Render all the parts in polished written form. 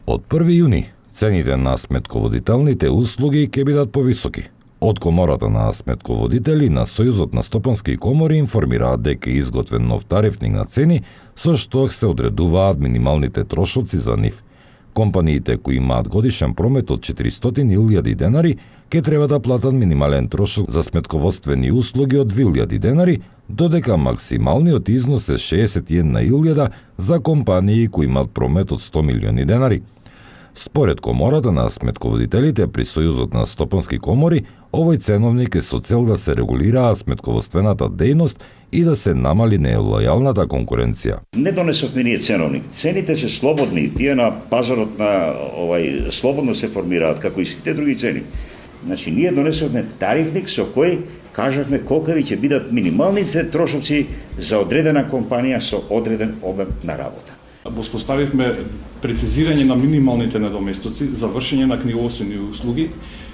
Од 1 јуни цените на сметководителните услуги ќе бидат повисоки. Од Комората на сметководители на Сојузот на стопански комори информираат дека е изготвен нов тарифник на цени со што се одредуваат минималните трошоци за нив. Компаниите кои имаат годишен промет од 400.000 денари ќе треба да платат минимален трошок за сметководствени услуги од 2.000 денари, додека максималниот износ е 61.000 за компании кои имаат промет од 100 милиони денари. Според Комората на сметководителите при Сојузот на стопански комори, овој ценовник е со цел да се регулираа сметководствената дејност и да се намали нелојалната конкуренција. Не донесовме ние ценовник. Цените се слободни, тие на пазарот на слободно се формираат како и сите други цени. Значи ние донесовме тарифник со кој кажавме колкави ќе бидат минималните трошоци за одредена компанија со одреден обем на работа. Воспоставивме прецизирање на минималните надоместоци за вршење на книговодствени услуги,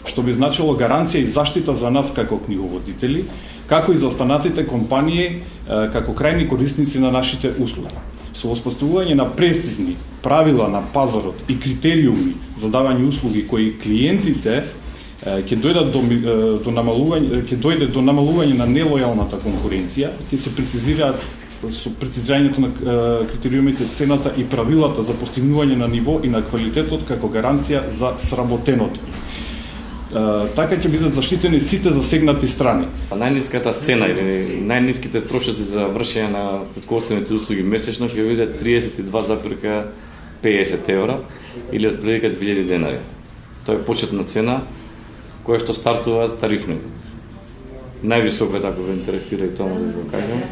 што би значило гаранција и заштита за нас како книговодители, како и за останатите компании како крајни корисници на нашите услуги. Со воспоставување на прецизни правила на пазарот и критериуми за давање услуги кои клиентите ќе дојдат до намалување на нелојалната конкуренција, ќе се прецизираат со прецизирањето на критериумите, цената и правилата за постигнување на ниво и на квалитетот како гаранција за сработеното. Така ќе бидат заштитени сите засегнати страни. Најниската цена или најниските трошоци за вршење на сметководствените услуги месечно ќе биде 32,50 евра или отприлика 2000 денари. Тоа е почетна цена која што стартува тарифникот. Највисоко е, ако ве интересира и тоа може да го кажем,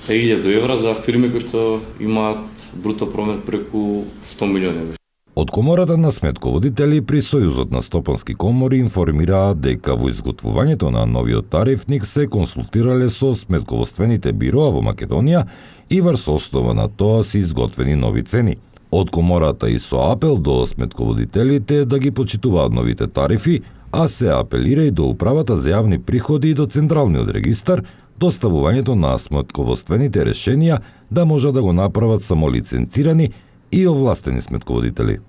3000 евра за фирми кои што имаат бруто промет преку 100 милиони. Од Комората на сметководители при Сојузот на стопански комори информираат дека во изготвувањето на новиот тарифник се консултирале со сметководствените бироа во Македонија и врз основа на тоа се изготвени нови цени. Од Комората и со апел до сметководителите да ги почитуваат новите тарифи, а се апелира и до Управата за јавни приходи и до Централниот регистар, доставувањето на сметководствените решенија да може да го направат само лиценцирани и овластени сметководители.